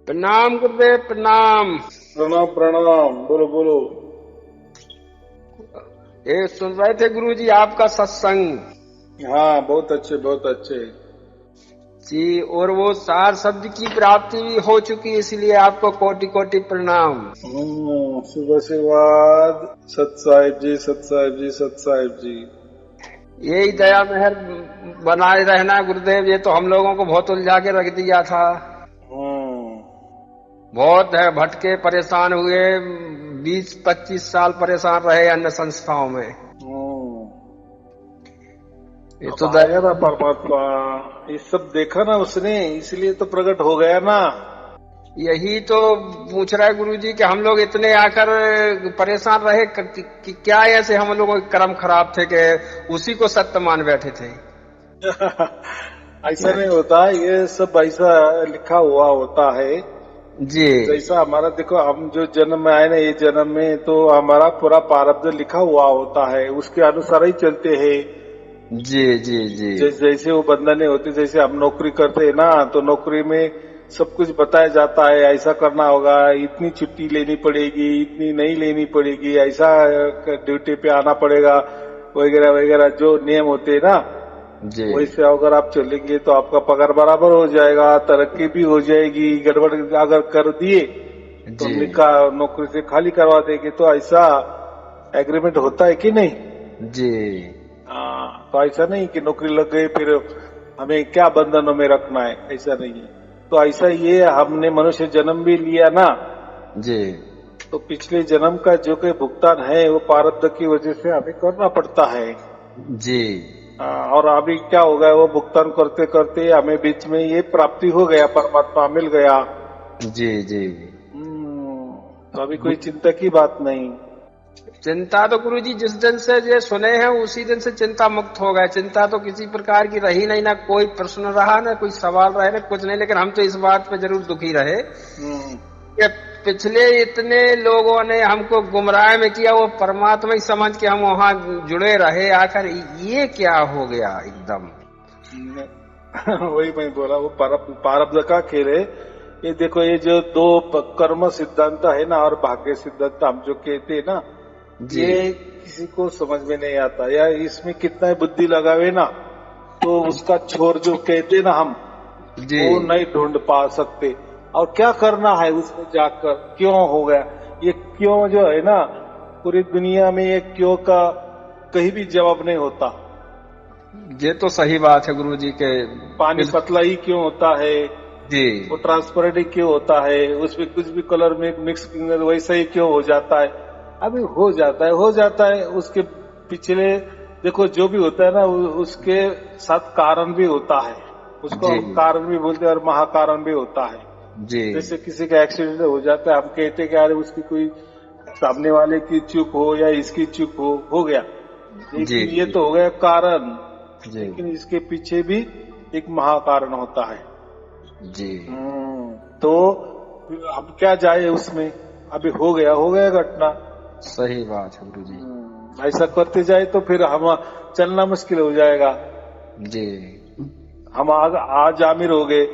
प्रणाम गुरुदेव प्रणाम। प्रणाम प्रणाम। बोलो बोलो। ये सुन रहे थे गुरुजी आपका सत्संग। हाँ, बहुत अच्छे बहुत अच्छे जी, और वो सार शब्द की प्राप्ति भी हो चुकी, इसलिए आपको कोटि कोटि प्रणाम। सुबह से बाद सत साहिब जी, सत साहिब जी, सत साहिब जी। यही दया मेहर बनाए रहना गुरुदेव। ये तो हम लोगों को बहुत उलझा के रख दिया था। बहुत है, भटके परेशान हुए, 20-25 साल परेशान रहे अन्य संस्थाओं में। ये तो आया ना परमात्मा, ये सब देखा ना उसने, इसलिए तो प्रकट हो गया ना। यही तो पूछ रहा है गुरुजी कि हम लोग इतने आकर परेशान रहे कि क्या ऐसे हम लोगों के कर्म खराब थे कि उसी को सत्य मान बैठे थे। ऐसा नहीं होता, ये सब ऐसा लिखा हुआ होता है जी। जैसा हमारा देखो, हम जो जन्म में आए ना, ये जन्म में तो हमारा पूरा प्रारब्ध लिखा हुआ होता है, उसके अनुसार ही चलते हैं। जी जी जी। जैसे वो बंधने होते, जैसे हम नौकरी करते हैं ना, तो नौकरी में सब कुछ बताया जाता है, ऐसा करना होगा, इतनी छुट्टी लेनी पड़ेगी, इतनी नहीं लेनी पड़ेगी, ऐसा ड्यूटी पे आना पड़ेगा, वगैरह वगैरह जो नियम होते हैं ना, वैसे अगर आप चलेंगे तो आपका पगार बराबर हो जाएगा, तरक्की भी हो जाएगी। गड़बड़ अगर कर दिए तो नौकरी से खाली करवा देंगे, तो ऐसा एग्रीमेंट होता है कि नहीं? जी। तो ऐसा नहीं कि नौकरी लग गई फिर हमें क्या बंधनों में रखना है, ऐसा नहीं है। तो ऐसा ये हमने मनुष्य जन्म भी लिया ना जी, तो पिछले जन्म का जो कोई भुगतान है वो प्रारब्ध की वजह से हमें करना पड़ता है जी। और अभी क्या हो गया, वो भुगतान करते करते हमें बीच में ये प्राप्ति हो गया, परमात्मा मिल गया। जी जी। तो अभी कोई चिंता की बात नहीं। चिंता तो गुरुजी जिस दिन से ये सुने हैं उसी दिन से चिंता मुक्त हो गए। चिंता तो किसी प्रकार की रही नहीं, ना कोई प्रश्न रहा, ना कोई सवाल रहे, ना कुछ नहीं। लेकिन हम तो इस बात पे जरूर दुखी रहे कि पिछले इतने लोगों ने हमको गुमराह में किया, वो परमात्मा ही समझ के हम वहां जुड़े रहे, आखिर ये क्या हो गया एकदम। वही मैं बोला, वो प्रारब्ध का खेल है। ये देखो, ये जो दो कर्म सिद्धांत है ना और भाग्य सिद्धांत हम जो कहते हैं ना, ये किसी को समझ में नहीं आता, या इसमें कितना बुद्धि लगावे ना तो उसका छोर जो कहते ना हम, वो नहीं ढूंढ पा सकते। और क्या करना है उसमें जाकर, क्यों हो गया ये, क्यों जो है ना, पूरी दुनिया में ये क्यों का कहीं भी जवाब नहीं होता। ये तो सही बात है गुरुजी के। पानी पतला ही क्यों होता है जी, वो ट्रांसपेरेंट ही क्यों होता है, उसमें कुछ भी कलर में मिक्स वैसा ही क्यों हो जाता है? अभी हो जाता है। उसके पिछले देखो जो भी होता है ना, उसके साथ कारण भी होता है, उसको हम कारण भी बोलते हैं और महाकारण भी होता है। जी। जैसे किसी का एक्सीडेंट हो जाता है, हम कहते हैं कि अरे उसकी कोई सामने वाले की चूक हो या इसकी चूक हो गया, लेकिन ये तो हो गया कारण, लेकिन इसके पीछे भी एक महाकारण होता है। जी। तो अब क्या जाए उसमें, अभी हो गया घटना। सही बात है गुरु जी। ऐसा करते जाए तो फिर हम चलना मुश्किल हो जाएगा। जी। हम आज आमिर हो गए,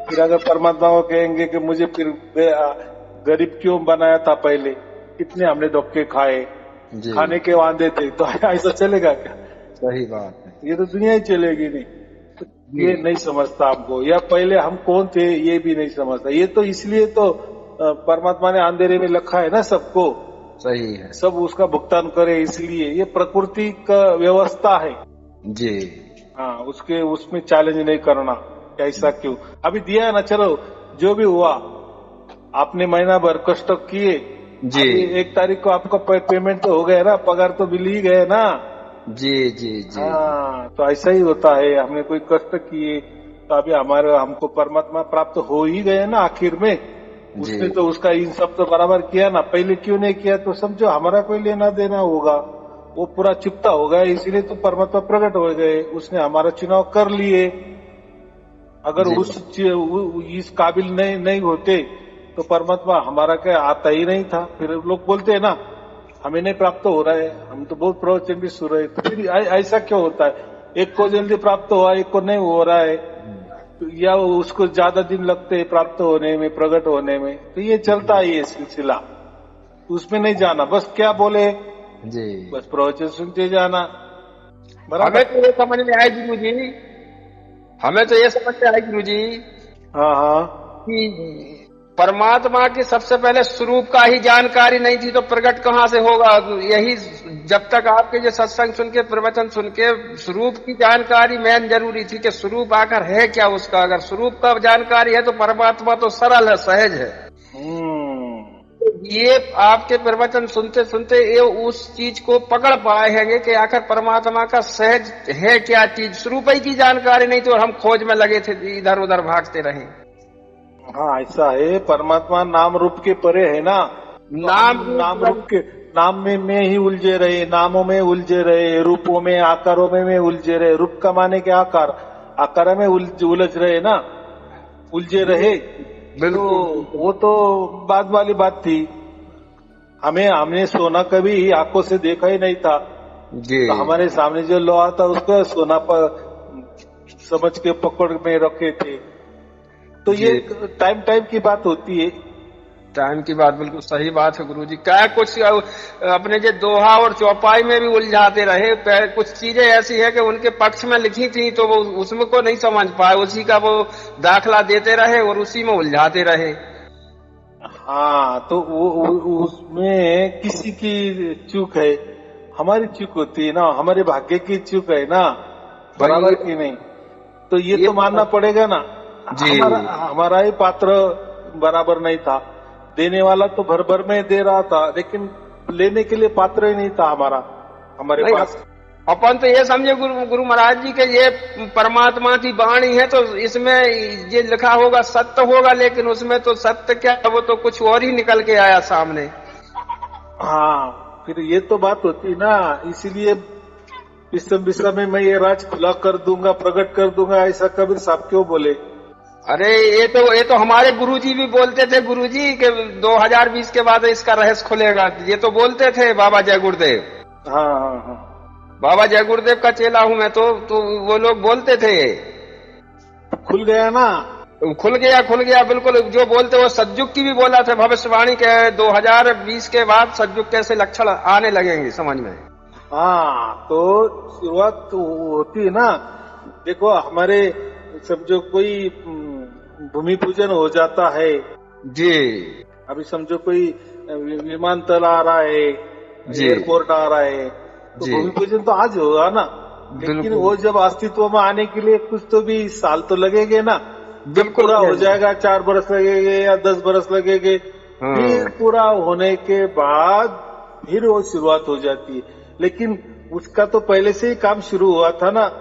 फिर अगर परमात्मा को कहेंगे कि मुझे फिर गरीब क्यों बनाया था पहले, कितने हमने धोखे खाए, खाने के वांदे थे, तो ऐसा चलेगा क्या? सही बात है, ये तो दुनिया ही चलेगी नहीं। तो ये नहीं समझता हमको, या पहले हम कौन थे ये भी नहीं समझता। ये तो इसलिए तो परमात्मा ने अंधेरे में रखा है ना सबको। सही है, सब उसका भुगतान करे, इसलिए ये प्रकृति का व्यवस्था है। जी हाँ, उसमें चैलेंज नहीं करना, ऐसा क्यों? अभी दिया ना, चलो जो भी हुआ, आपने महीना भर कष्ट किए, जी 1 तारीख को आपका पेमेंट तो हो गया ना, पगार तो मिल ही गया ना। जी जी जी। हाँ, तो ऐसा ही होता है, हमने कोई कष्ट किए तो अभी हमको परमात्मा प्राप्त हो ही गए ना आखिर में। उसने तो उसका इन सब तो बराबर किया ना, पहले क्यों नहीं किया? तो समझो हमारा कोई लेना देना होगा, वो पूरा चिपता हो गया, इसीलिए तो परमात्मा प्रकट हो गए, उसने हमारा चुनाव कर लिए। अगर इस काबिल नहीं होते तो परमात्मा हमारा क्या आता ही नहीं था। फिर लोग बोलते हैं ना, हमें नहीं प्राप्त हो रहा है, हम तो बहुत प्रवचन भी सुन रहे, तो फिर ऐसा क्यों होता है? एक को जल्दी प्राप्त हुआ, एक को नहीं हो रहा है, या उसको ज्यादा दिन लगते हैं प्राप्त होने में, प्रकट होने में। तो ये चलता है ये सिलसिला, उसमें नहीं जाना, बस क्या बोले जी, बस प्रवचन सुनते जाना। हमें तो ये समझ में आए गुरु जी, हमें तो ये समझ में आए गुरु जी हाँ कि परमात्मा की सबसे पहले स्वरूप का ही जानकारी नहीं थी तो प्रकट कहाँ से होगा। यही जब तक आपके जो सत्संग सुन के, प्रवचन सुन के स्वरूप की जानकारी मेन जरूरी थी कि स्वरूप आकर है क्या उसका। अगर स्वरूप का जानकारी है तो परमात्मा तो सरल है, सहज है। ये आपके प्रवचन सुनते सुनते ये उस चीज को पकड़ पाए हैं कि आखिर परमात्मा का सहज है क्या चीज। स्वरूप ही की जानकारी नहीं तो हम खोज में लगे थे, इधर उधर भागते रहे। हाँ ऐसा है, परमात्मा नाम रूप के परे है ना। नाम रूप के नाम में ही उलझे रहे, नामों में उलझे रहे, रूपों में आकारों में उलझे रहे। रूप का माने के आकार, आकार में उलझ रहे ना, उलझे रहे। तो वो तो बाद वाली बात थी। हमने सोना कभी आंखों से देखा ही नहीं था जी। तो हमारे सामने जो लोहा था उसको सोना पर समझ के पकड़ में रखे थे। तो ये टाइम की बात होती है। टाइम की बात बिल्कुल सही बात है गुरुजी। क्या कुछ अपने जो दोहा और चौपाई में भी उलझाते रहे। कुछ चीजें ऐसी है कि उनके पक्ष में लिखी थी तो वो उसमें को नहीं समझ पाए, उसी का वो दाखला देते रहे और उसी में उलझाते रहे। हाँ तो वो उसमें किसी की चूक है, हमारी चूक होती है ना, हमारे भाग्य की चूक है ना, बराबर की नहीं। तो ये तो मानना पड़ेगा ना। हमारा ही पात्र बराबर नहीं था। देने वाला तो भर भर में दे रहा था, लेकिन लेने के लिए पात्र ही नहीं था हमारे पास। अपन तो ये समझे गुरु महाराज जी के ये परमात्मा की वाणी है तो इसमें ये लिखा होगा सत्य होगा, लेकिन उसमें तो सत्य क्या, वो तो कुछ और ही निकल के आया सामने। हाँ फिर ये तो बात होती ना, इसीलिए इस विषय में मैं ये राज खुला कर दूंगा, प्रकट कर दूंगा, ऐसा कबीर साहब क्यों बोले? अरे ये तो हमारे गुरुजी भी बोलते थे गुरुजी कि 2020 के बाद इसका रहस्य खुलेगा। ये तो बोलते थे बाबा जय गुरुदेव। हाँ बाबा जय गुरुदेव का चेला हूं मैं तो वो लोग बोलते थे। खुल गया ना? खुल गया बिल्कुल। जो बोलते वो सतयुग की भी बोला था भविष्यवाणी के 2020 के बाद सतयुग कैसे लक्षण आने लगेंगे समझ में। हाँ तो शुरुआत तो होती है ना। देखो हमारे समझो कोई भूमि पूजन हो जाता है जी, अभी समझो कोई विमानतल आ रहा है, एयरपोर्ट आ रहा है, तो भूमि पूजन तो आज होगा ना, लेकिन वो जब अस्तित्व में आने के लिए कुछ तो भी साल तो लगेंगे ना। जब पूरा हो जाएगा 4 बरस लगेंगे या 10 बरस लगेंगे, फिर पूरा होने के बाद फिर वो शुरुआत हो जाती है। लेकिन उसका तो पहले से ही काम शुरू हुआ था ना।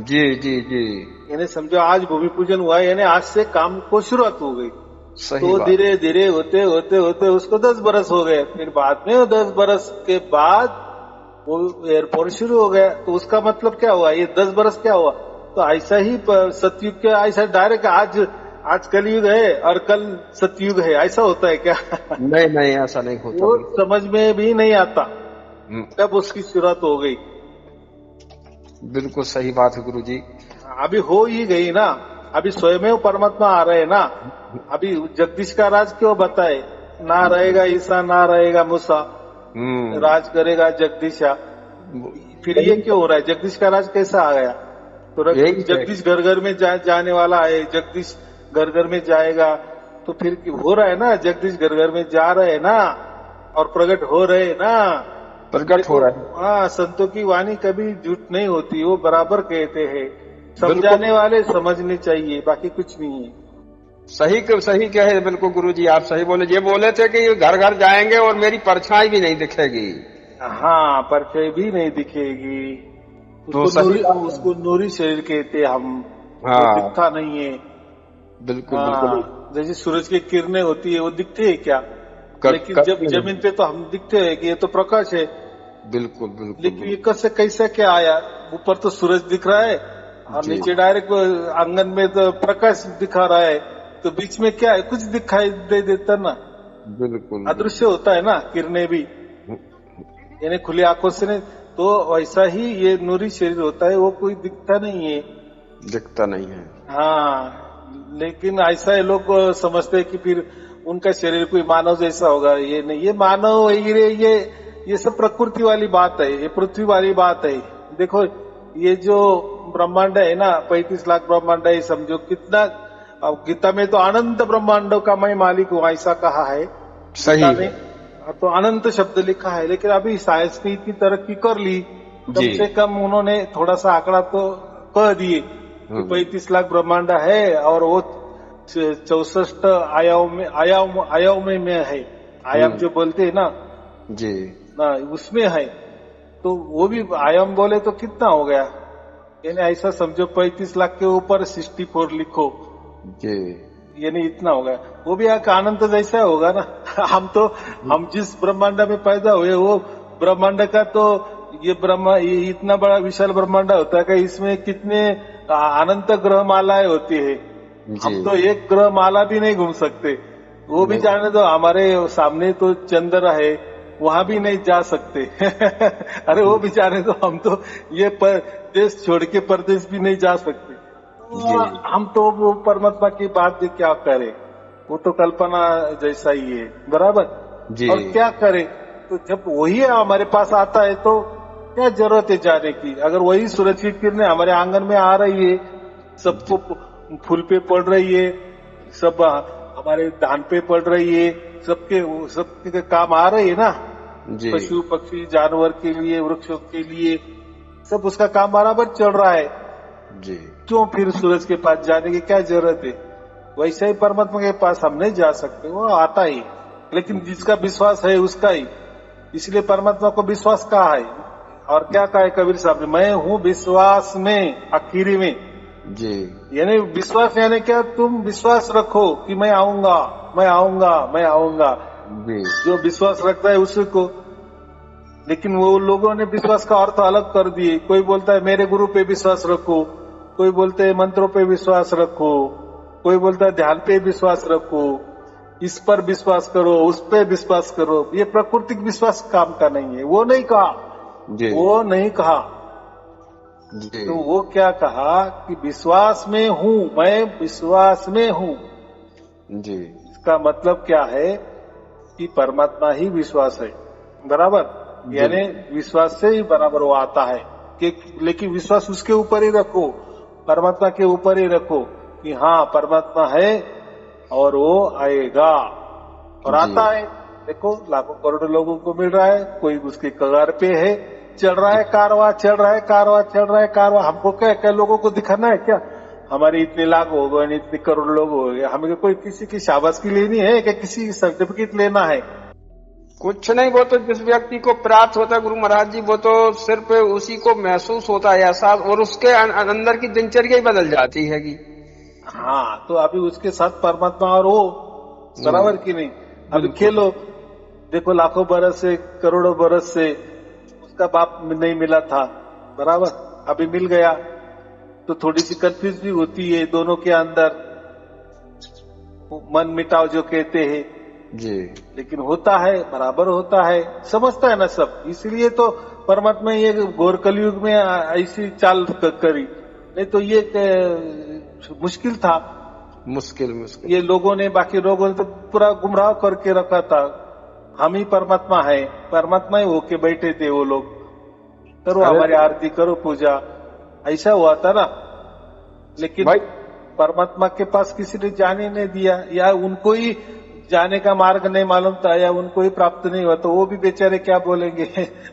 जी जी जी, यानी समझो आज भूमि पूजन हुआ, यानी आज से काम को शुरुआत हो गई। तो धीरे धीरे होते होते होते उसको 10 बरस हो गए, फिर बाद में 10 बरस के बाद वो एयरपोर्ट शुरू हो गया। तो उसका मतलब क्या हुआ, ये 10 बरस क्या हुआ? तो ऐसा ही सतयुग के ऐसा डायरेक्ट आज कलयुग है और कल सतयुग है, ऐसा होता है क्या? नहीं ऐसा नहीं होता। वो समझ में भी नहीं आता तब उसकी शुरुआत हो गई। बिल्कुल सही बात है गुरुजी। अभी हो ही गई ना, अभी स्वयं परमात्मा आ रहे हैं ना। अभी जगदीश का राज क्यों बताए, ना रहेगा ईसा ना रहेगा मूसा, राज करेगा जगदीशा। फिर ये क्यों हो रहा है, जगदीश का राज कैसा आ गया? तो जगदीश घर घर में जाने वाला है, जगदीश घर घर में जाएगा, तो फिर हो रहा है ना, जगदीश घर घर में जा रहे हैं ना और प्रकट हो रहे हैं ना, प्रकट हो रहा है। हाँ, संतों की वाणी कभी झूठ नहीं होती, वो बराबर कहते हैं। समझाने वाले समझने चाहिए, बाकी कुछ नहीं है। सही कहे बिल्कुल गुरुजी, आप सही बोले। ये बोले थे कि घर घर जाएंगे और मेरी परछाई भी नहीं दिखेगी। हाँ, परछाई भी नहीं दिखेगी। उसको नूरी शरीर कहते हम। हाँ, दिखता नहीं है। बिल्कुल। जैसे सूरज की किरणें होती है वो दिखती है क्या? लेकिन जब जमीन पे तो हम दिखते हैं कि ये तो प्रकाश है। बिल्कुल। लेकिन ये कैसे क्या आया? ऊपर तो सूरज दिख रहा है और नीचे डायरेक्ट आंगन में तो प्रकाश दिखा रहा है, तो बीच में क्या है? कुछ दिखाई दे देता ना। बिल्कुल अदृश्य होता है ना किरणें भी, यानी खुली आंखों से नहीं। तो वैसा ही ये नूरी शरीर होता है, वो कोई दिखता नहीं है। हाँ, लेकिन ऐसा है लोग समझते हैं कि फिर उनका शरीर कोई मानव जैसा होगा। ये नहीं, ये मानव ये सब प्रकृति वाली बात है, ये पृथ्वी वाली बात है। देखो ये जो ब्रह्मांड है ना, 35 लाख ब्रह्मांड है, समझो कितना। अब गीता में तो अनंत ब्रह्मांडों का मैं मालिक हूँ ऐसा कहा है सही गीता में, तो अनंत शब्द लिखा है। लेकिन अभी साइंस ने इतनी तरक्की कर ली, कम से कम उन्होंने थोड़ा सा आंकड़ा तो कह दिए 35 लाख ब्रह्मांड है और वो 64 आयाम में है। आयाम जो बोलते है ना जी, ना उसमें है, तो वो भी आयाम बोले तो कितना हो गया, यानी ऐसा समझो 35 लाख के ऊपर 64 लिखो जी, यानी इतना होगा। वो भी एक आनंद जैसा होगा ना। हम जिस ब्रह्मांड में पैदा हुए वो ब्रह्मांड का तो ये इतना बड़ा विशाल ब्रह्मांड होता है कि इसमें कितने अनंत ग्रह मालाएं होती है। हम तो एक ग्रह माला भी नहीं घूम सकते। वो भी जाने दो, हमारे सामने तो चंद्र है, वहां भी नहीं जा सकते। अरे वो भी जाने दो, हम तो ये देश छोड़ के परदेश भी नहीं जा सकते। हम तो वो परमात्मा की बात भी क्या करें, वो तो कल्पना जैसा ही है, बराबर जी। और क्या करें, तो जब वही हमारे पास आता है तो क्या जरूरत है जाने की। अगर वही सूरज की किरणें हमारे आंगन में आ रही है, सबको फूल पे पड़ रही है, सब हमारे धान पे पड़ रही है, सबके काम आ रही है ना, पशु पक्षी जानवर के लिए, वृक्षों के लिए, सब उसका काम बराबर चल रहा है जी। क्यों फिर सूरज के पास जाने की क्या जरूरत है। वैसे ही परमात्मा के पास हम नहीं जा सकते, वो आता ही, लेकिन जिसका विश्वास है उसका ही। इसलिए परमात्मा को विश्वास कहा है। और क्या कहा है कबीर साहब ने, मैं हूँ विश्वास में आखिरी में जी। यानी विश्वास यानी क्या, तुम विश्वास रखो कि मैं आऊंगा, मैं आऊंगा, मैं आऊंगा। जो विश्वास रखता है उसी को। लेकिन वो लोगों ने विश्वास का अर्थ अलग कर दिए। कोई बोलता है मेरे गुरु पे विश्वास रखो, कोई बोलते है मंत्रों पे विश्वास रखो, कोई बोलता है ध्यान पे विश्वास रखो, इस पर विश्वास करो, उस पे विश्वास करो। ये प्राकृतिक विश्वास काम का नहीं है। वो नहीं कहा जी। वो नहीं कहा जी। तो वो क्या कहा कि विश्वास में हूँ, मैं विश्वास में हूँ जी। इसका मतलब क्या है कि परमात्मा ही विश्वास है, बराबर। यानी विश्वास से ही बराबर वो आता है कि, लेकिन विश्वास उसके ऊपर ही रखो, परमात्मा के ऊपर ही रखो कि हाँ परमात्मा है और वो आएगा और आता है। देखो लाखों करोड़ों लोगों को मिल रहा है, कोई उसके कगार पे है, चल रहा है कारवां, चल रहा है कारवां, चल रहा है कारवां। हमको क्या लोगों को दिखाना है क्या हमारे इतने लाख हो गए, इतने करोड़ लोग हो गए, हमें कोई किसी की शाबाशी लेनी है क्या, किसी की सर्टिफिकेट लेना है? कुछ नहीं। वो तो जिस व्यक्ति को प्राप्त होता है गुरु महाराज जी, वो तो सिर्फ उसी को महसूस होता है एहसास, और उसके अंदर की दिनचर्या ही बदल जाती है कि हाँ, तो अभी उसके साथ परमात्मा और वो बराबर की नहीं। अभी खेलो, देखो लाखों बरस से, करोड़ों बरस से उसका बाप नहीं मिला था, बराबर, अभी मिल गया, तो थोड़ी सी कंफ्यूज भी होती है दोनों के अंदर, मन मिटाव जो कहते हैं जी। लेकिन होता है, बराबर होता है, समझता है ना सब। इसलिए तो परमात्मा ये घोर कलयुग में ऐसी चाल करी, नहीं तो ये मुश्किल था। मुश्किल ये लोगों ने, बाकी लोगों ने तो पूरा गुमराह करके रखा था। हम ही परमात्मा है, परमात्मा ही होके बैठे थे वो लोग। करो हमारी आरती, करो पूजा, ऐसा हुआ था ना। लेकिन परमात्मा के पास किसी ने जाने नहीं दिया, या उनको ही जाने का मार्ग नहीं मालूम था, या उनको ही प्राप्त नहीं हुआ, तो वो भी बेचारे क्या बोलेंगे।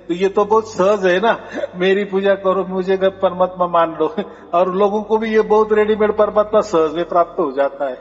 तो ये तो बहुत सहज है ना, मेरी पूजा करो, मुझे परमात्मा मान लो। और लोगों को भी ये बहुत रेडीमेड परमात्मा सहज में प्राप्त हो जाता है।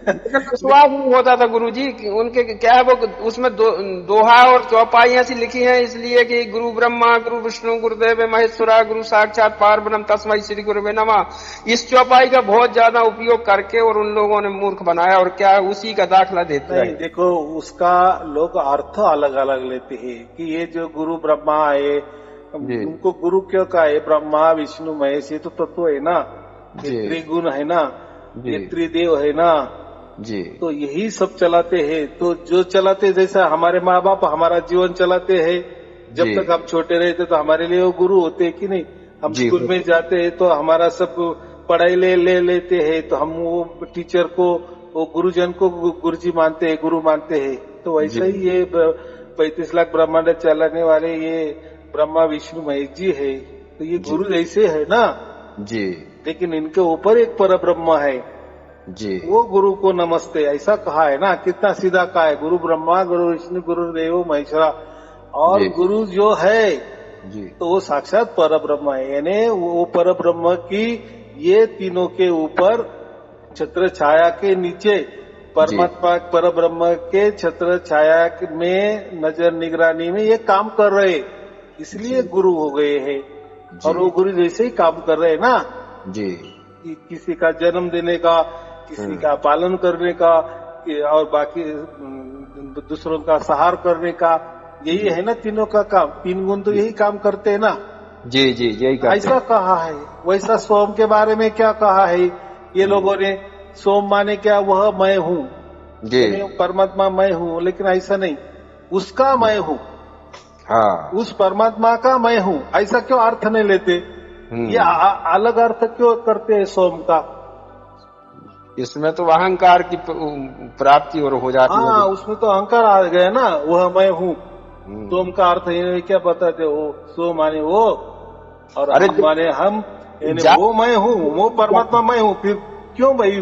विश्वास नहीं होता था गुरुजी, उनके क्या है, वो उसमें दोहा और चौपाई ऐसी लिखी है, इसलिए कि गुरु ब्रह्मा, गुरु विष्णु, गुरुदेव महेश्वरा, गुरु साक्षात पार ब्रह्म तस्मै श्री गुरुवे नमः। इस चौपाई का बहुत ज्यादा उपयोग करके और उन लोगों ने मूर्ख बनाया, और क्या उसी का दाखला देते हैं। देखो उसका लोग अर्थ अलग अलग लेते हैं कि ये जो गुरु ब्रह्मा है, उनको गुरु क्यों कहा है, ब्रह्मा विष्णु महेश, ये तो तत्व है ना, ये त्रिगुण है ना, ये त्रिदेव है ना जी। तो यही सब चलाते हैं। तो जो चलाते, जैसा हमारे माँ बाप हमारा जीवन चलाते हैं, जब तक हम छोटे रहते तो हमारे लिए वो गुरु होते कि नहीं। हम स्कूल में जाते हैं तो हमारा सब पढ़ाई ले लेते हैं तो हम वो टीचर को, वो गुरुजन को गुरुजी मानते हैं, गुरु मानते हैं। तो वैसे ही ये 35 लाख ब्रह्मांड चलाने वाले ये ब्रह्मा विष्णु महेश जी है, तो ये गुरु जैसे है ना जी। लेकिन इनके ऊपर एक पर ब्रह्म है जी। वो गुरु को नमस्ते ऐसा कहा है ना। कितना सीधा कहा है, गुरु ब्रह्मा गुरु विष्णु गुरु देव महेश्वरा। और जी। गुरु जो है जी। तो वो साक्षात पर ब्रह्म है, यानी वो पर ब्रह्म की ये तीनों के ऊपर छत्र छाया के नीचे परमात्मा पर ब्रह्म के छत्र छाया में नजर निगरानी में ये काम कर रहे, इसलिए गुरु हो गए हैं। और वो गुरु जैसे ही काम कर रहे हैं ना जी। किसी का जन्म देने का, किसी का पालन करने का और बाकी दूसरों का सहार करने का, यही है ना तीनों का काम। 3 गुण तो यही काम करते हैं ना। जी जी यही करते ऐसा कहा है। वैसा सोम के बारे में क्या कहा है ये लोगों ने, सोम माने क्या, वह मैं हूँ जी। परमात्मा मैं हूँ, लेकिन ऐसा नहीं, उसका मैं हूँ। हाँ। उस परमात्मा का मैं हूँ, ऐसा क्यों अर्थ नहीं लेते? ये अलग अर्थ क्यों करते हैं सोम का? इसमें तो अहंकार की प्राप्ति और हो जाती है। हाँ, उसमें तो अहंकार आ गया ना, वह मैं हूँ। सोम का अर्थ ये क्या बताते हो, सो माने वो और हम माने हम, वो मैं हूँ, वो परमात्मा मैं हूँ। फिर क्यों भाई,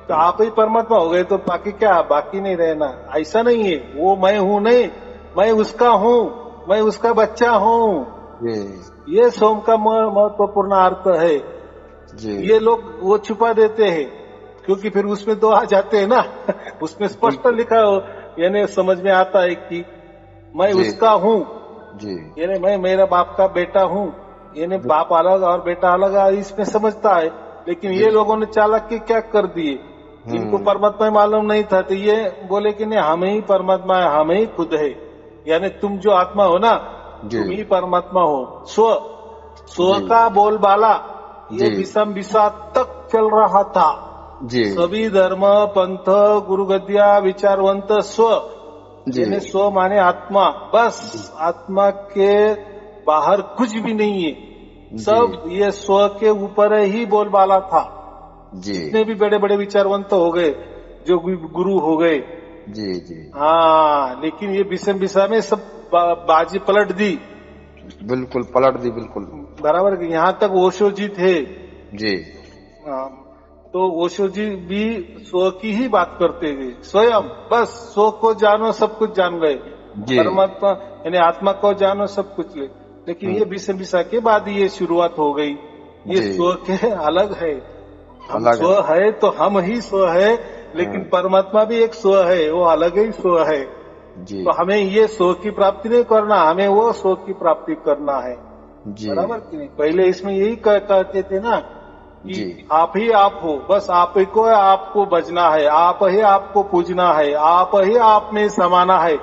तो आप ही परमात्मा हो गए तो बाकी क्या, बाकी नहीं रहना, ऐसा नहीं है। वो मैं हूँ नहीं, मैं उसका हूँ, मैं उसका बच्चा हूँ। ये सोम का महत्वपूर्ण अर्थ है जी। ये लोग वो छुपा देते हैं क्योंकि फिर उसमें 2 आ जाते हैं ना। उसमें स्पष्ट लिखा हो, यानी समझ में आता है कि मैं उसका हूँ जी, यानी मैं मेरा बाप का बेटा हूँ, यानी बाप अलग और बेटा अलग, इसमें समझता है। लेकिन ये लोगों ने चालाक के क्या कर दिए, इनको परमात्मा मालूम नहीं था, तो ये बोले कि नहीं हम ही परमात्मा है, हम ही खुद है। यानी तुम जो आत्मा हो ना, तुम ही परमात्मा हो। स्व का बोलबाला ये विषम विषा तक चल रहा था जी। सभी धर्म पंथ गुरु गद्या विचारवंत स्व, यानी स्व माने आत्मा, बस आत्मा के बाहर कुछ भी नहीं है, सब ये स्व के ऊपर ही बोलबाला था। जितने भी बड़े बड़े विचारवंत हो गए, जो गुरु हो गए जी जी, हाँ, लेकिन ये विषम विषा में सब बाजी पलट दी, बिल्कुल पलट दी, बिल्कुल बराबर। यहाँ तक ओशो जी थे जी। तो ओशो जी भी स्व की ही बात करते थे, स्वयं बस स्व को जानो सब कुछ जान गए, परमात्मा यानी आत्मा को जानो सब कुछ। लेकिन ये विषम विषा के बाद ये शुरुआत हो गई, ये स्व के अलग है। हम स्व है तो हम ही स्व है, लेकिन परमात्मा भी एक स्व है, वो अलग ही स्व है। तो हमें ये स्व की प्राप्ति नहीं करना, हमें वो स्व की प्राप्ति करना है, बराबर कि नहीं। पहले इसमें यही कहते थे ना कि आप ही आप हो, बस आप ही को आपको बजना है, आप ही आपको पूजना है, आप ही आप में समाना है,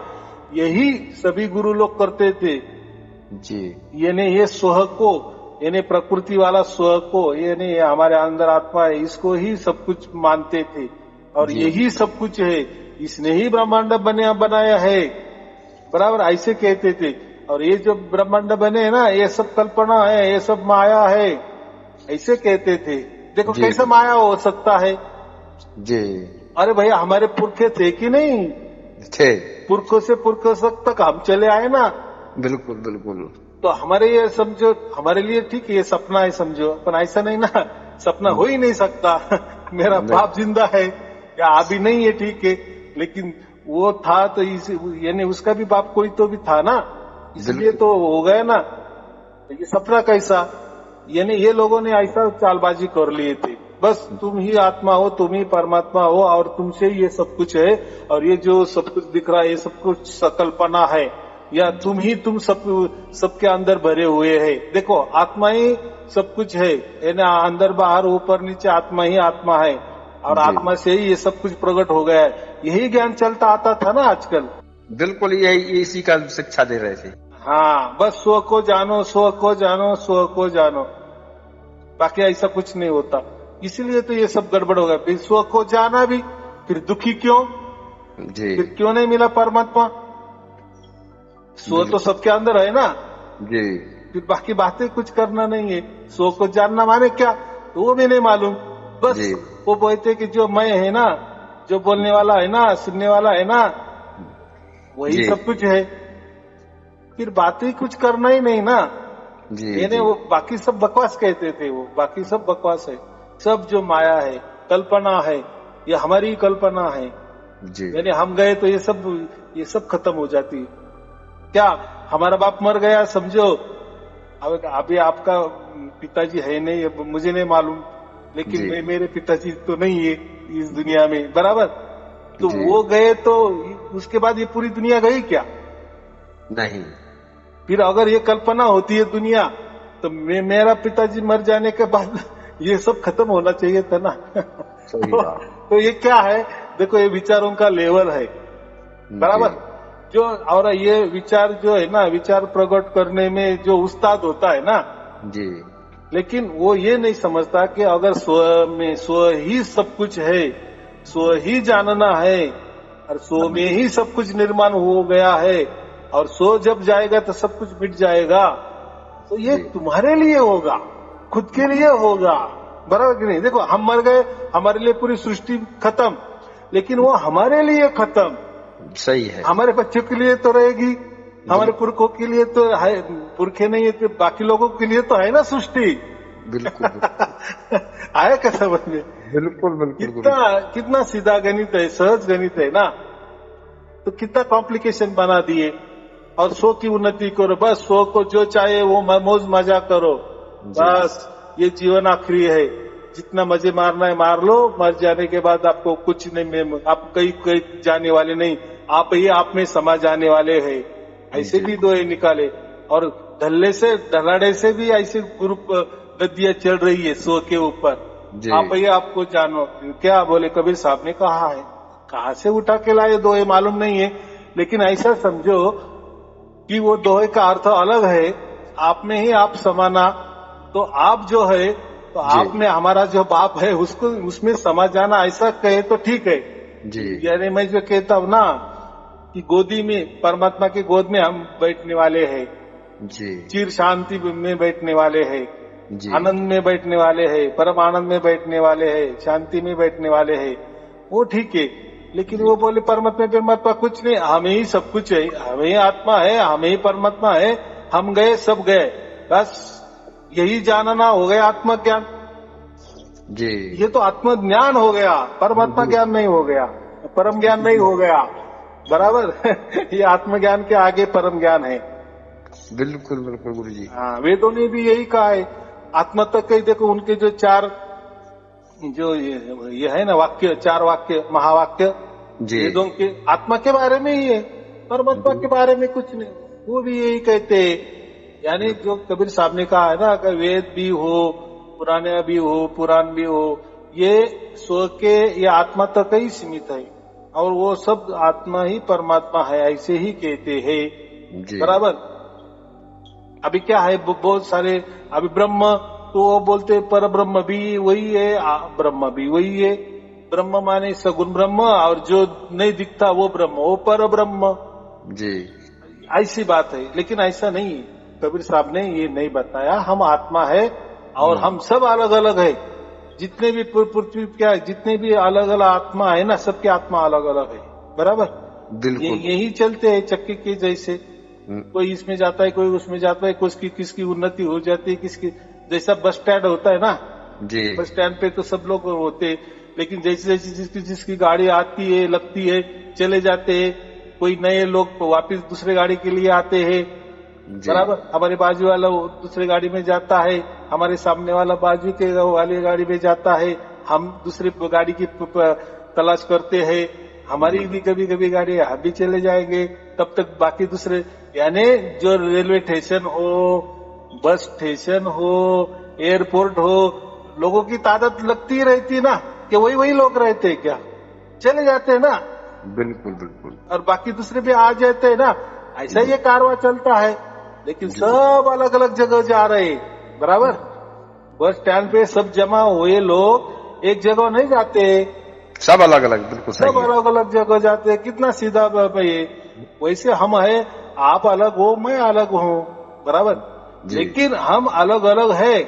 यही सभी गुरु लोग करते थे जी। यानी ये स्व को, यानी प्रकृति वाला स्व को, यानी हमारे अंदर आत्मा है, इसको ही सब कुछ मानते थे और यही सब कुछ है, इसने ही ब्रह्मांड बनाया है, बराबर ऐसे कहते थे। और ये जो ब्रह्मांड बने है ना, ये सब कल्पना है, ये सब माया है, ऐसे कहते थे। देखो कैसे माया हो सकता है जी। अरे भैया हमारे पुरखे थे कि नहीं थे, पुरखों से पुरखों तक हम चले आए ना, बिल्कुल बिल्कुल। तो हमारे ये समझो, हमारे लिए ठीक है ये सपना है समझो, पर ऐसा नहीं ना, सपना हो ही नहीं सकता। मेरा बाप जिंदा है या अभी नहीं है, ठीक है, लेकिन वो था तो यानी उसका भी बाप कोई तो भी था ना, इसलिए तो हो गया ना। ये सपना कैसा, यानी ये लोगों ने ऐसा चालबाजी कर लिए थे, बस तुम ही आत्मा हो, तुम ही परमात्मा हो और तुमसे ये सब कुछ है, और ये जो सब कुछ दिख रहा है ये सब कुछ सकल्पना है, या तुम सबके अंदर भरे हुए है। देखो आत्मा ही सब कुछ है, यानी अंदर बाहर ऊपर नीचे आत्मा ही आत्मा है, और आत्मा से ही ये सब कुछ प्रकट हो गया है। यही ज्ञान चलता आता था ना आजकल, बिल्कुल यही इसी का शिक्षा दे रहे थे। हाँ, बस स्व को जानो, स्व को जानो, स्व को जानो, बाकी ऐसा कुछ नहीं होता। इसीलिए तो ये सब गड़बड़ हो गया। स्व को जाना भी, फिर दुखी क्यों जी, फिर क्यों नहीं मिला परमात्मा? स्व तो सबके अंदर है ना जी, फिर बाकी बातें कुछ करना नहीं है। स्व को जानना माने क्या, तो वो भी नहीं मालूम। बस जी। वो बोलते कि जो मैं है ना, जो बोलने वाला है ना, सुनने वाला है ना, वही जी सब कुछ है। फिर बातें कुछ करना ही नहीं ना। जी मैंने जी वो बाकी सब बकवास कहते थे, वो बाकी सब बकवास है, सब जो माया है, कल्पना है, ये हमारी कल्पना है। जी यानी हम गए तो ये सब खत्म हो जाती है। क्या हमारा बाप मर गया समझो, अब अभी आपका पिताजी है नहीं, अब मुझे नहीं मालूम, लेकिन जी मेरे पिताजी तो नहीं है इस दुनिया में, बराबर। तो जी वो गए तो उसके बाद ये पूरी दुनिया गई क्या? नहीं। फिर अगर ये कल्पना होती है दुनिया, तो मेरा पिताजी मर जाने के बाद ये सब खत्म होना चाहिए था ना। सही बात। तो ये क्या है, देखो ये विचारों का लेवल है, बराबर। जी जो और ये विचार जो है ना, विचार प्रकट करने में जो उस्ताद होता है ना, जी लेकिन वो ये नहीं समझता कि अगर स्व में स्व ही सब कुछ है, स्व ही जानना है, और स्व में ही सब कुछ निर्माण हो गया है, और स्व जब जाएगा तो सब कुछ मिट जाएगा। तो ये जी तुम्हारे लिए होगा, खुद के लिए होगा, बराबर कि नहीं? देखो हम मर गए, हमारे लिए पूरी सृष्टि खत्म, लेकिन वो हमारे लिए खत्म, सही है। हमारे बच्चों के लिए तो रहेगी, हमारे पुरखों के लिए तो है, पुरखे नहीं है तो बाकी लोगों के लिए तो है ना सृष्टि। बिल्कुल आया क्या समझ में? बिल्कुल बिल्कुल गुरु कितना सीधा गणित है, सहज गणित है ना। तो कितना कॉम्प्लिकेशन बना दिए। और सो की उन्नति करो, बस सो को जो चाहे वो मौज मजा करो, जी। बस ये जीवन आखिरी है, जितना मजे मारना है मार लो, मर जाने के बाद आपको कुछ नहीं, आप कहीं जाने वाले नहीं, आप ही आप में समा जाने वाले हैं। ऐसे भी दोहे निकाले, और धल्ले से धलाड़े से भी ऐसे ग्रुप गद्दियां चल रही है सो के ऊपर, आप ही आपको जानो। क्या बोले कबीर साहब ने कहा है, कहाँ से उठा के लाए दोहे मालूम नहीं है, लेकिन ऐसा समझो कि वो दोहे का अर्थ अलग है, आप में ही आप समाना। तो आप जो है, तो आप में हमारा जो बाप है उसको उसमें समा जाना, ऐसा कहे तो ठीक है जी। यानी मैं जो कहता हूँ ना कि गोदी में, परमात्मा की गोद में हम बैठने वाले हैं जी, चिर शांति में बैठने वाले हैं, आनंद में बैठने वाले हैं, परम आनंद में बैठने वाले हैं, शांति में बैठने वाले हैं, वो ठीक है। लेकिन वो बोले परमात्मा कुछ नहीं, हमें ही सब कुछ है, हमें ही आत्मा है, हमें ही परमात्मा है, हम गए सब गए, बस यही जानना हो गया आत्मज्ञान जी। ये तो आत्मज्ञान हो गया, परमात्मा ज्ञान नहीं हो गया, परम ज्ञान नहीं हो गया, बराबर। ये आत्मज्ञान के आगे परम ज्ञान है। बिल्कुल बिल्कुल गुरु जी। हाँ, वेदों ने भी यही कहा है। आत्मा तक के देखो उनके जो चार जो ये है ना वाक्य, चार वाक्य महावाक्य वेदों के आत्मा के बारे में ही है, परमात्मा के बारे में कुछ नहीं। वो भी यही कहते हैं, यानी जो कबीर साहब ने कहा है ना कि वेद भी हो, पुराने भी हो, पुराण भी हो, ये स्व के ये आत्मा तक ही सीमित है, और वो सब आत्मा ही परमात्मा है, ऐसे ही कहते हैं, बराबर। अभी क्या है, बहुत सारे अभी ब्रह्म तो वो बोलते पर ब्रह्म भी वही है, ब्रह्म भी वही है। ब्रह्म माने सगुण ब्रह्म, और जो नहीं दिखता वो ब्रह्म, वो पर ब्रह्म जी। ऐसी बात है। लेकिन ऐसा नहीं है, कबीर साहब ने ये नहीं बताया। हम आत्मा है और हम सब अलग अलग है, जितने भी पृथ्वी क्या जितने भी अलग अलग आत्मा है ना, सबकी आत्मा अलग अलग है, बराबर। बिल्कुल यही चलते हैं चक्के के जैसे, कोई इसमें जाता है, कोई उसमें जाता है, किसकी उन्नति हो जाती है, किसकी जैसा बस स्टैंड होता है ना जी, बस स्टैंड पे तो सब लोग होते, लेकिन जैसे जैसे जिसकी गाड़ी आती है लगती है चले जाते हैं, कोई नए लोग वापस दूसरे गाड़ी के लिए आते हैं, बराबर। हमारे बाजू वाला दूसरे गाड़ी में जाता है, हमारे सामने वाला बाजू के वाली गाड़ी में जाता है, हम दूसरे गाड़ी की तलाश करते हैं, हमारी भी कभी कभी गाड़ी हम भी चले जाएंगे, तब तक बाकी दूसरे, यानी जो रेलवे स्टेशन हो, बस स्टेशन हो, एयरपोर्ट हो, लोगों की तादाद लगती रहती ना, कि वही लोग रहते हैं क्या, चले जाते हैं ना। बिल्कुल बिल्कुल। और बाकी दूसरे भी आ जाते हैं ना, ऐसा ये कारवां चलता है। लेकिन सब अलग अलग जगह जा रहे, बराबर। बस स्टैंड पे सब जमा हुए लोग एक जगह नहीं जाते, सब अलग अलग, बिल्कुल सब अलग अलग जगह जाते हैं। कितना सीधा भाई। वैसे हम है, आप अलग हो, मैं अलग हूँ, बराबर। लेकिन हम अलग अलग है,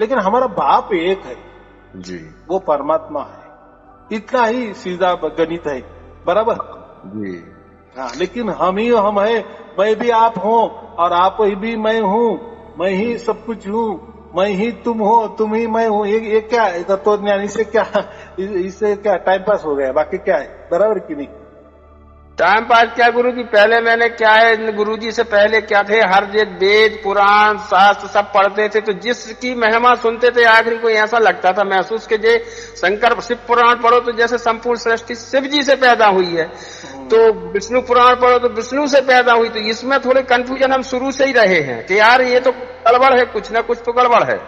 लेकिन हमारा बाप एक है, जी वो परमात्मा है। इतना ही सीधा गणित है, बराबर जी। हाँ। लेकिन हम ही हम है, मैं भी आप हूँ और आप ही भी मैं हूँ, मैं ही सब कुछ हूँ, मैं ही तुम हो, तुम ही मैं हूँ। ये क्या है तत्वज्ञान? इससे क्या, इससे क्या टाइम पास हो गया, बाकी क्या है, बराबर की नहीं? टाइम पास क्या गुरुजी, पहले मैंने क्या है, गुरुजी से पहले क्या थे, हर एक वेद पुराण शास्त्र सब पढ़ते थे, तो जिसकी महिमा सुनते थे आखिरी को ऐसा लगता था महसूस के जे शंकर शिव पुराण पढ़ो तो जैसे संपूर्ण सृष्टि शिव जी से पैदा हुई है, तो विष्णु पुराण पढ़ो तो विष्णु से पैदा हुई। तो इसमें थोड़े कंफ्यूजन हम शुरू से ही रहे हैं कि यार ये तो गड़बड़ है, कुछ ना कुछ तो गड़बड़ है।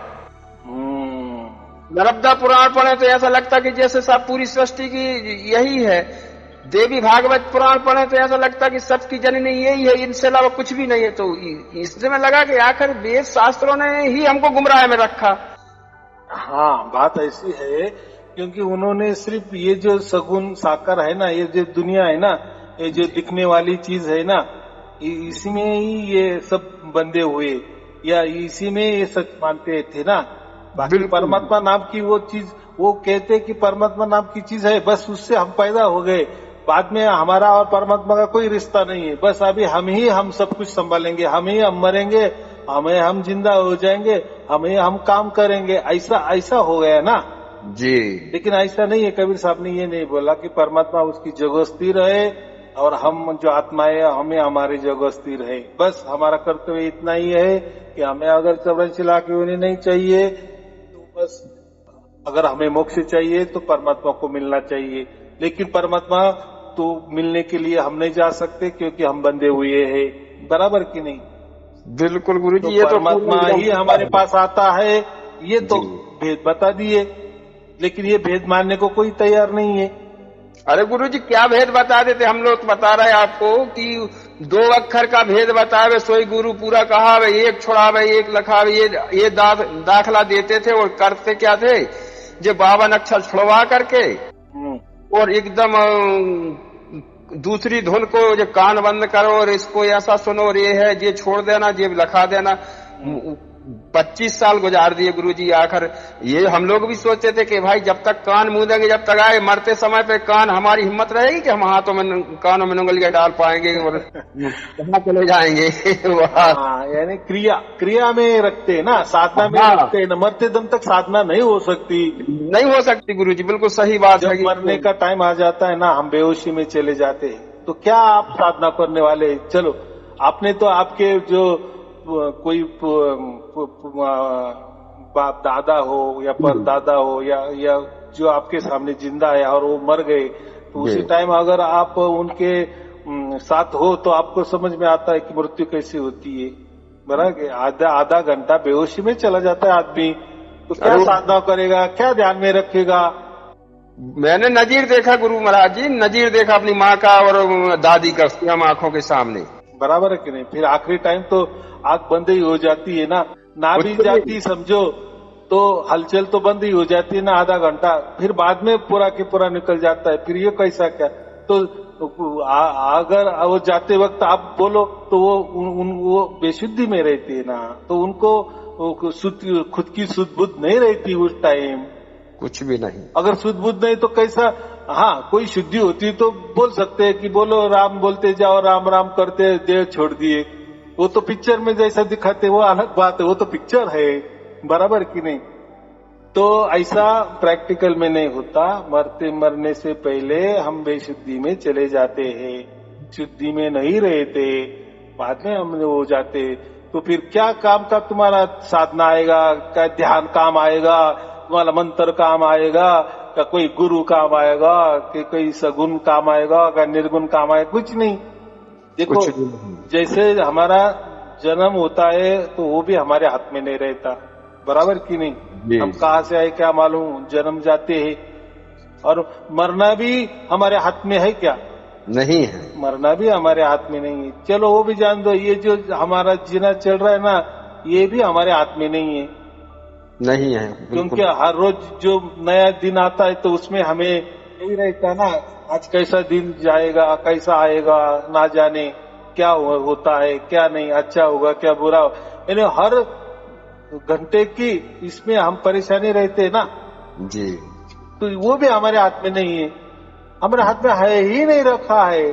नर्मदा पुराण पढ़े तो ऐसा लगता कि जैसे सब पूरी सृष्टि की यही है। देवी भागवत पुराण पढ़े तो ऐसा लगता कि सबकी जननी यही है, इनसे अलावा कुछ भी नहीं है। तो इससे में लगा कि आखिर वेद शास्त्रों ने ही हमको गुमराह में रखा। हाँ, बात ऐसी है क्योंकि उन्होंने सिर्फ ये जो सगुन साकार है ना, ये जो दुनिया है ना, ये जो दिखने वाली चीज है ना, इसी में ही ये सब बंधे हुए, या इसी में ये सच मानते थे ना। बाकी परमात्मा नाम की वो चीज, वो कहते कि परमात्मा नाम की चीज है, बस उससे हम पैदा हो गए, बाद में हमारा और परमात्मा का कोई रिश्ता नहीं है, बस अभी हम सब कुछ संभालेंगे, हम मरेंगे, हम जिंदा हो जाएंगे, हम काम करेंगे, ऐसा हो गया ना जी। लेकिन ऐसा नहीं है। कबीर साहब ने ये नहीं बोला कि परमात्मा उसकी जगह स्थिर है और हम जो आत्मा है हमें हमारी जगह स्थिर है। बस हमारा कर्तव्य इतना ही है कि हमें अगर चौरासी लाख योनि नहीं चाहिए तो बस, अगर हमें मोक्ष चाहिए तो परमात्मा को मिलना चाहिए। लेकिन परमात्मा तो मिलने के लिए हम नहीं जा सकते क्योंकि हम बंधे हुए हैं, बराबर कि नहीं? बिल्कुल गुरुजी, तो ये तो परमात्मा ही हमारे पास आता है, ये तो भेद बता दिए, लेकिन ये भेद मानने को कोई तैयार नहीं है। अरे गुरुजी क्या भेद बता देते, हम लोग बता रहे आपको कि 2 अक्षर का भेद बतावे सोई गुरु पूरा कहावे, एक छोड़ावे एक लखावे, ये दाखला देते थे। और करते क्या थे, जो 52 अक्षर छुड़वा करके और एकदम दूसरी धुन को जो कान बंद करो और इसको ऐसा सुनो और ये है, ये छोड़ देना, ये लिखा देना। 25 साल गुजार दिए गुरुजी। आखिर ये हम लोग भी सोचते थे कि भाई जब तक कान मूंदेंगे, जब तक आए मरते समय पे कान, हमारी हिम्मत रहेगी कि हम हाथों में कानों में उंगलियां डाल पाएंगे और कहाँ चले जाएंगे। यानी क्रिया में रखते हैं ना, साधना में रखते हैं ना। मरते दम तक साधना नहीं हो सकती गुरुजी, बिल्कुल सही बात है। मरने का टाइम आ जाता है ना, हम बेहोशी में चले जाते हैं, तो क्या आप साधना करने वाले? चलो, आपने तो आपके जो कोई बाप दादा हो या परदादा हो या जो आपके सामने जिंदा है और वो मर गए, तो उसी टाइम अगर आप उनके साथ हो तो आपको समझ में आता है कि मृत्यु कैसी होती है, बराबर? आधा घंटा बेहोशी में चला जाता है आदमी, तो क्या साधना करेगा, क्या ध्यान में रखेगा? मैंने नजीर देखा गुरु महाराज जी, नजीर देखा अपनी माँ का और दादी का हम आंखों के सामने, बराबर है कि नहीं? फिर आखिरी टाइम तो आंख बंद ही हो जाती है ना भी जाती समझो, तो हलचल तो बंद ही हो जाती है ना आधा घंटा, फिर बाद में पूरा के पूरा निकल जाता है। फिर ये कैसा क्या? तो अगर वो जाते वक्त आप बोलो तो वो बेशुद्धि में रहती है ना, तो उनको खुद की शुद्ध बुद्ध नहीं रहती उस टाइम, कुछ भी नहीं। अगर शुद्ध बुद्ध नहीं तो कैसा? हाँ, कोई शुद्धि होती तो बोल सकते हैं कि बोलो राम बोलते जाओ, राम राम करते देह छोड़ दिए। वो तो पिक्चर में जैसा दिखाते वो अलग बात है, वो तो पिक्चर है, बराबर कि नहीं? तो ऐसा प्रैक्टिकल में नहीं होता। मरने से पहले हम बेशुद्धि में चले जाते हैं, शुद्धि में नहीं रहते, बाद में हम हो जाते। तो फिर क्या काम का तुम्हारा साधना आएगा? क्या ध्यान काम आएगा? तुम्हारा मंत्र काम आएगा? क्या कोई गुरु काम आएगा? कि कोई सगुण काम आएगा? क्या निर्गुण काम आएगा? कुछ नहीं। देखो, जैसे हमारा जन्म होता है तो वो भी हमारे हाथ में नहीं रहता, बराबर कि नहीं? हम कहाँ से आए क्या मालूम, जन्म जाते हैं। और मरना भी हमारे हाथ में है क्या? नहीं है, मरना भी हमारे हाथ में नहीं है। चलो वो भी जान दो, ये जो हमारा जीना चल रहा है ना, ये भी हमारे हाथ में नहीं है, नहीं है, क्योंकि हर रोज जो नया दिन आता है तो उसमें हमें यही रहता ना, आज कैसा दिन जाएगा, कैसा आएगा, ना जाने क्या होता है, क्या नहीं, अच्छा होगा क्या बुरा होगा। यानी हर घंटे की इसमें हम परेशानी रहते हैं ना। जी तो वो भी हमारे हाथ में नहीं है, हमारे हाथ में है ही नहीं रखा है।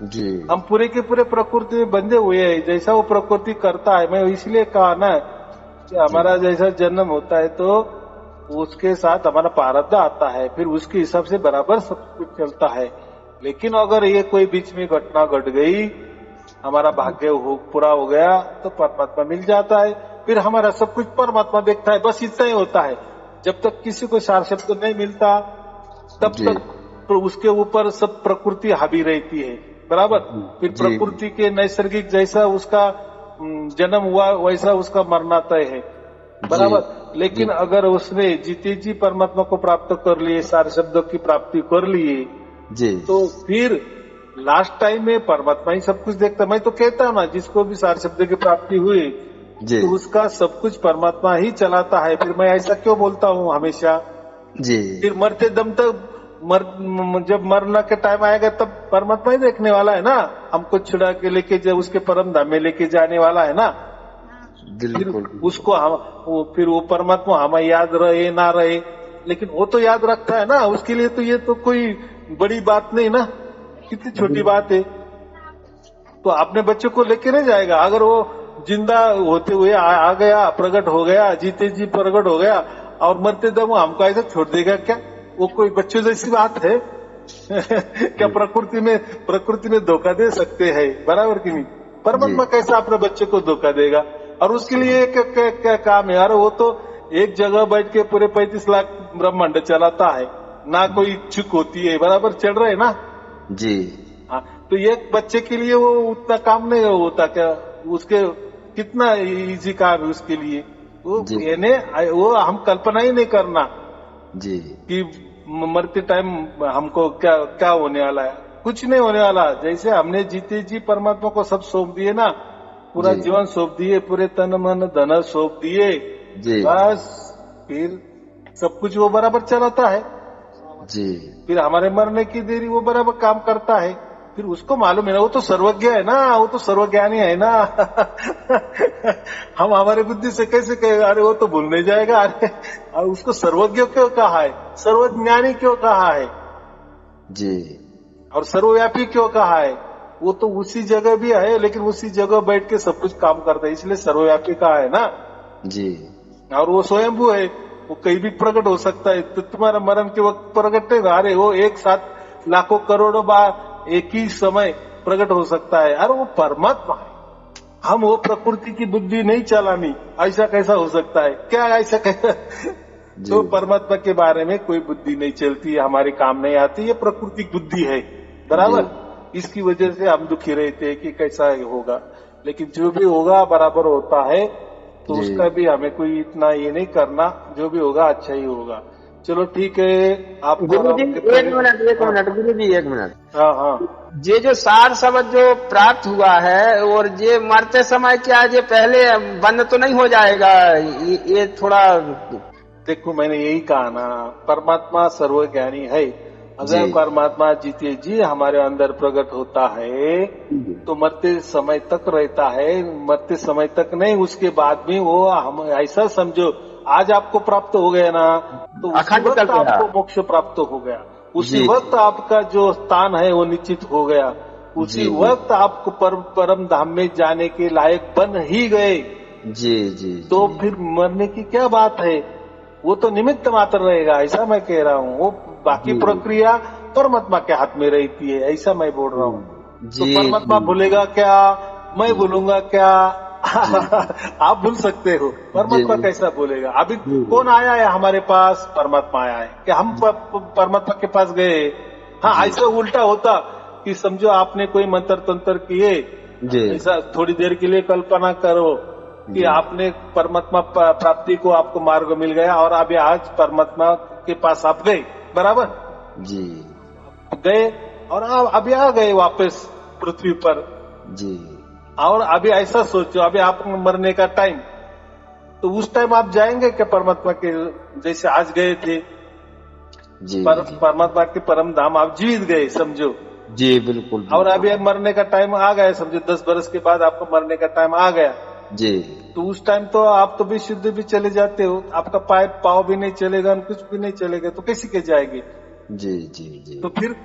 जी हम पूरे के पूरे प्रकृति में बंधे हुए हैं, जैसा वो प्रकृति करता है। मैं इसलिए कहा ना कि हमारा जैसा जन्म होता है तो उसके साथ हमारा प्रारब्ध आता है, फिर उसके हिसाब से बराबर सब कुछ चलता है। लेकिन अगर ये कोई बीच में घटना घट गई, हमारा भाग्य पूरा हो गया, तो परमात्मा मिल जाता है, फिर हमारा सब कुछ परमात्मा देखता है। बस इतना ही होता है। जब तक किसी को सार शब्द नहीं मिलता तब तक तो उसके ऊपर सब प्रकृति हावी रहती है, बराबर। फिर प्रकृति के नैसर्गिक जैसा उसका जन्म हुआ वैसा उसका मरना तय है, बराबर। लेकिन अगर उसने जीते जी परमात्मा को प्राप्त कर लिए, सारे शब्दों की प्राप्ति कर लिए, तो फिर लास्ट टाइम में परमात्मा ही सब कुछ देखता। मैं तो कहता हूँ ना, जिसको भी सारे शब्द की प्राप्ति हुई तो उसका सब कुछ परमात्मा ही चलाता है। फिर मैं ऐसा क्यों बोलता हूँ हमेशा जी। फिर मरते दम तक जब मरना के टाइम आएगा तब परमात्मा ही देखने वाला है ना, हमको छुड़ा के लेके जब उसके परम धाम में लेके जाने वाला है ना। फिर उसको फिर वो परमात्मा हमें याद रहे ना रहे, लेकिन वो तो याद रखता है ना। उसके लिए तो ये तो कोई बड़ी बात नहीं ना, कितनी छोटी बात है। तो अपने बच्चों को लेके नहीं जाएगा। अगर वो जिंदा होते हुए आ गया, प्रकट हो गया, जीते जी प्रकट हो गया, और मरते दम वो हमको ऐसा छोड़ देगा क्या? वो कोई बच्चों जैसी बात है? क्या प्रकृति में धोखा दे सकते हैं, बराबर कि नहीं? परमात्मा कैसा अपने बच्चे को धोखा देगा? और उसके लिए क्या काम है यार? वो तो एक जगह बैठ के पूरे 35 लाख ब्रह्मांड चलाता है, ना कोई चूक होती है, बराबर चल रहे है ना जी। हाँ, तो एक बच्चे के लिए वो उतना काम नहीं होता क्या? उसके कितना इजी काम है उसके लिए। वो हम कल्पना ही नहीं करना जी कि मरते टाइम हमको क्या होने वाला है। कुछ नहीं होने वाला। जैसे हमने जीते जी परमात्मा को सब सौंप दिए ना, पूरा जीवन सौंप दिए, पूरे तन मन धन सौंप दिए, बस फिर सब कुछ वो बराबर चलाता है जी। फिर हमारे मरने की देरी वो बराबर काम करता है। फिर उसको मालूम है ना, वो तो सर्वज्ञ है ना, वो तो सर्वज्ञानी है ना। हम हमारे बुद्धि से कैसे कहेगा अरे वो तो भूल नहीं जाएगा, अरे उसको सर्वज्ञ क्यों कहा है, सर्वज्ञानी क्यों कहा है जी, और सर्वव्यापी क्यों कहा है? वो तो उसी जगह भी है, लेकिन उसी जगह बैठ के सब कुछ काम करता है, इसलिए सर्वव्यापी कहा है ना जी। और वो स्वयंभू है, वो कहीं भी प्रकट हो सकता है। तो तुम्हारा मरण के वक्त प्रकट नहीं, अरे वो एक साथ लाखों करोड़ों बार एक ही समय प्रकट हो सकता है। अरे वो परमात्मा है, हम वो प्रकृति की बुद्धि नहीं चलानी, ऐसा कैसा हो सकता है? क्या ऐसा कैसा? तो परमात्मा के बारे में कोई बुद्धि नहीं चलती, हमारे काम नहीं आती, ये प्रकृति बुद्धि है, बराबर। इसकी वजह से हम दुखी रहते हैं कि कैसा होगा, लेकिन जो भी होगा बराबर होता है, तो उसका भी हमें कोई इतना ये नहीं करना, जो भी होगा अच्छा ही होगा। चलो ठीक है। आप गुरु जी एक मिनट गुरु जी एक मिनट। हाँ, ये जो सार शब्द जो प्राप्त हुआ है, और ये मरते समय क्या ये पहले बंद तो नहीं हो जाएगा? ये थोड़ा देखो, मैंने यही कहा ना, परमात्मा सर्वज्ञानी है। अगर परमात्मा जीते जी हमारे अंदर प्रकट होता है तो मरते समय तक रहता है, मरते समय तक नहीं, उसके बाद में वो हम ऐसा समझो, आज आपको प्राप्त हो गया ना, तो उसी वक्त आपको मोक्ष प्राप्त हो गया, उसी वक्त आपका जो स्थान है वो निश्चित हो गया, उसी वक्त आपको परम धाम में जाने के लायक बन ही गए जी। तो फिर मरने की क्या बात है? वो तो निमित्त मात्र रहेगा, ऐसा मैं कह रहा हूँ। वो बाकी प्रक्रिया परमात्मा के हाथ में रहती है, ऐसा मैं बोल रहा हूँ। तो परमात्मा भूलेगा क्या? मैं भूलूंगा क्या? आप भूल सकते हो, परमात्मा कैसा बोलेगा? अभी कौन आया है हमारे पास? परमात्मा आया है। कि हम परमात्मा के पास गए? हाँ, ऐसा उल्टा होता कि समझो आपने कोई मंत्र तंत्र किए, ऐसा थोड़ी देर के लिए कल्पना करो कि आपने परमात्मा प्राप्ति को आपको मार्ग मिल गया, और अभी आज परमात्मा के पास आप गए, बराबर जी, गए और अभी आ गए वापस पृथ्वी पर जी। और अभी ऐसा सोचो, अभी आप मरने का टाइम, तो उस टाइम आप जाएंगे क्या परमात्मा के जैसे आज गए थे जी? परमात्मा के परम धाम आप जीवित गए समझो जी, बिल्कुल। और अभी मरने का टाइम आ गया, समझो 10 बरस के बाद आपको मरने का टाइम आ गया, जी तो उस टाइम तो आप तो भी शुद्ध भी चले जाते हो, आपका पाव भी नहीं चलेगा, कुछ भी नहीं चलेगा, तो कैसे के जाएंगे? जी जी जी तो फिर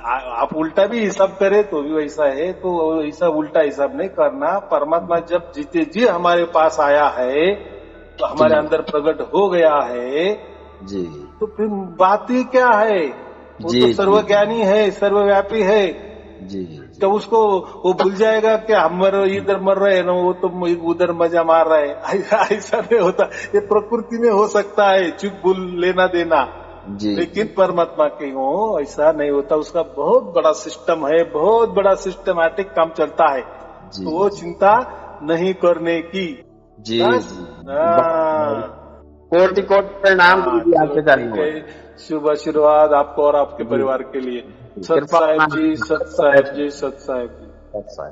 आप उल्टा भी हिसाब करें तो भी वैसा है, तो ऐसा उल्टा हिसाब नहीं करना। परमात्मा जब जीते जी हमारे पास आया है, तो हमारे अंदर प्रकट हो गया है, जी तो फिर बात ही क्या है? वो जी तो जी सर्वज्ञानी है, सर्वव्यापी है। जी तो उसको वो भूल जाएगा कि हम इधर मर रहे हैं ना, वो तो उधर मजा मार रहा है। ऐसा नहीं होता, ये प्रकृति में हो सकता है चुप भूल लेना देना, जी लेकिन परमात्मा के हो ऐसा नहीं होता। उसका बहुत बड़ा सिस्टम है, बहुत बड़ा सिस्टमैटिक काम चलता है, जी तो वो चिंता नहीं करने की। जी बस जी हाँ कोटि कोटि प्रणाम गुरु हाँ, जी, चलो आपके ठीक चरणों है। में। शुभ आशीर्वाद आपको और आपके जी परिवार के लिए। सत कृपा साहेब जी, सत साहेब जी जी, सत साहेब जी। अच्छा है।